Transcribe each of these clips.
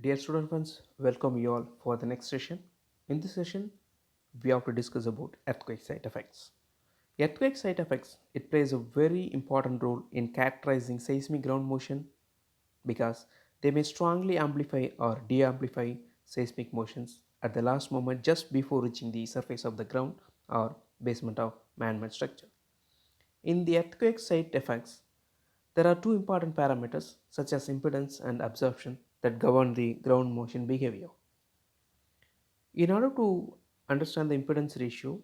Dear student friends, welcome you all for the next session. In this session, we have to discuss about earthquake site effects. Earthquake site effects, it plays a very important role in characterizing seismic ground motion because they may strongly amplify or de-amplify seismic motions at the last moment just before reaching the surface of the ground or basement of man-made structure. In the earthquake site effects, there are two important parameters such as impedance and absorption that govern the ground motion behavior. In order to understand the impedance ratio,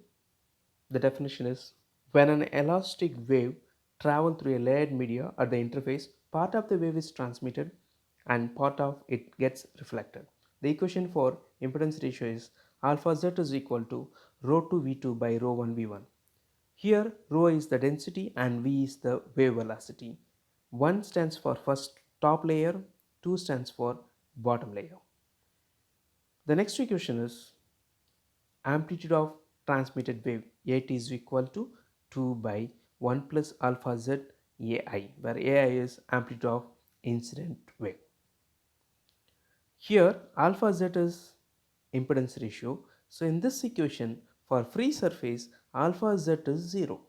the definition is when an elastic wave travels through a layered media at the interface, part of the wave is transmitted and part of it gets reflected. The equation for impedance ratio is alpha z is equal to rho 2 v2 by rho 1 v1. Here rho is the density and v is the wave velocity. 1 stands for first top layer, 2 stands for bottom layer. The next equation is amplitude of transmitted wave at is equal to 2 by 1 plus alpha z ai, where ai is amplitude of incident wave. Here alpha z is impedance ratio. So in this equation for free surface alpha z is 0.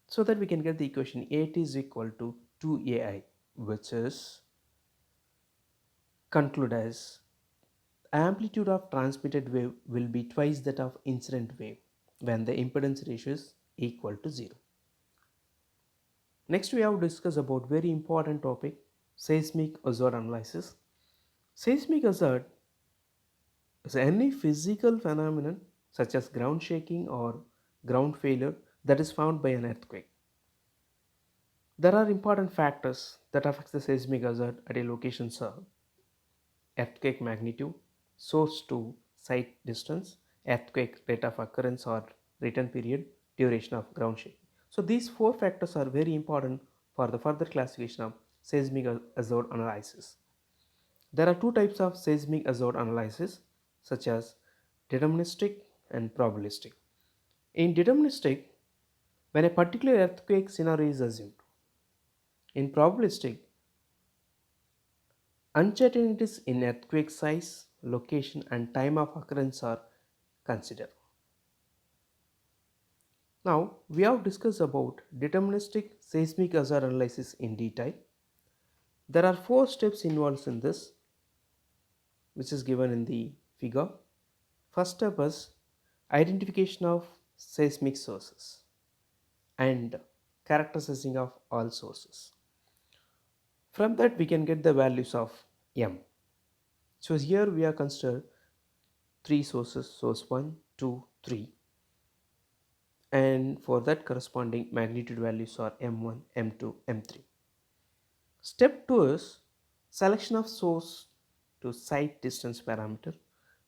So that we can get the equation at is equal to 2ai, which is conclude as amplitude of transmitted wave will be twice that of incident wave when the impedance ratio is equal to 0. Next we have to discuss about very important topic, seismic hazard analysis. Seismic hazard is any physical phenomenon such as ground shaking or ground failure that is found by an earthquake. There are important factors that affect the seismic hazard at a location served: earthquake magnitude, source to site distance, earthquake rate of occurrence or return period, duration of ground shaking. So these four factors are very important for the further classification of seismic hazard analysis. There are two types of seismic hazard analysis such as deterministic and probabilistic. In deterministic, when a particular earthquake scenario is assumed. In probabilistic, uncertainties in earthquake size, location and time of occurrence are considered. Now we have discussed about deterministic seismic hazard analysis in detail. There are 4 steps involved in this, which is given in the figure. First step is identification of seismic sources and characterizing of all sources. From that we can get the values of m. So here we are considered 3 sources, source 1, 2, 3, and for that corresponding magnitude values are m1, m2, m3. Step 2 is selection of source to site distance parameter,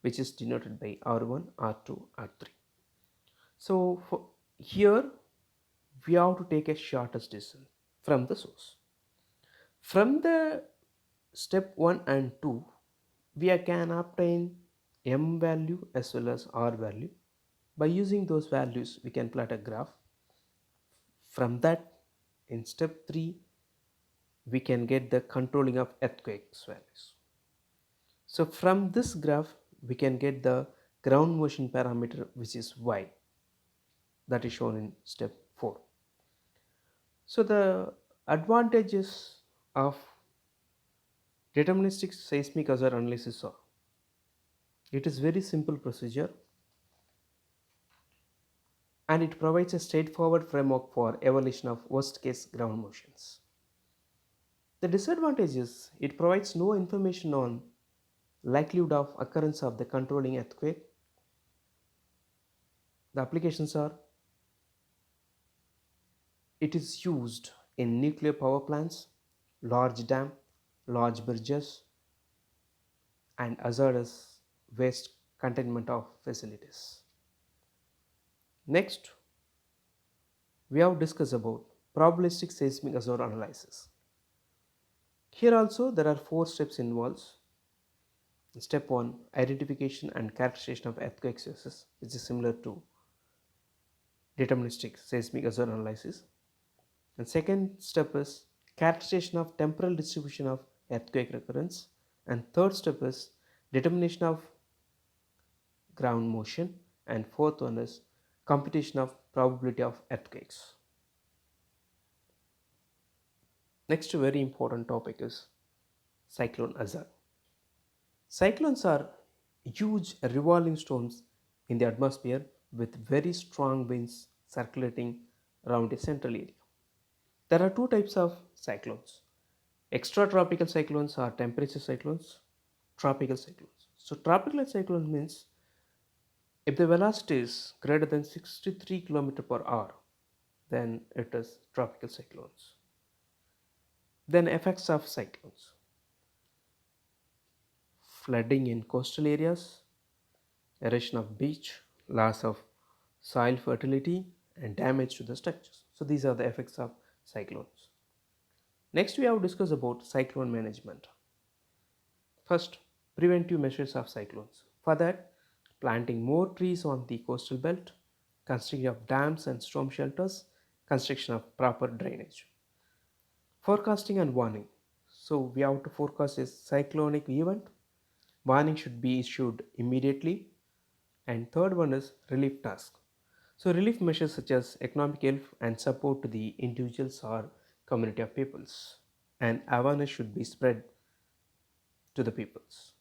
which is denoted by r1, r2, r3. So here we have to take a shortest distance from the source. From the step 1 and 2, we can obtain m value as well as r value. By using those values, we can plot a graph. From that, in step 3, we can get the controlling of earthquakes values. So from this graph, we can get the ground motion parameter, which is y, that is shown in step 4. So the advantages of deterministic seismic hazard analysis are, it is very simple procedure and it provides a straightforward framework for evaluation of worst case ground motions. The disadvantage is it provides no information on likelihood of occurrence of the controlling earthquake. The applications are, it is used in nuclear power plants, large dam, large bridges and hazardous waste containment of facilities. Next, we have discussed about probabilistic seismic hazard analysis. Here also there are 4 steps involved. Step 1, identification and characterization of earthquake sources, which is similar to deterministic seismic hazard analysis. And second step is characterization of temporal distribution of earthquake recurrence. And third step is determination of ground motion, and fourth one is computation of probability of earthquakes. Next very important topic is cyclone hazard. Cyclones are huge revolving storms in the atmosphere with very strong winds circulating around a central area. There are two types of cyclones: extratropical cyclones or temperature cyclones, tropical cyclones. So, tropical cyclone means if the velocity is greater than 63 km per hour, then it is tropical cyclones. Then, effects of cyclones: flooding in coastal areas, erosion of beach, loss of soil fertility, and damage to the structures. So, these are the effects of cyclones. Next, we have discussed about cyclone management. First, preventive measures of cyclones. For that, planting more trees on the coastal belt, construction of dams and storm shelters, construction of proper drainage. Forecasting and warning. So, we have to forecast a cyclonic event. Warning should be issued immediately. And third one is relief task. So, relief measures such as economic help and support to the individuals or community of peoples. And awareness should be spread to the peoples.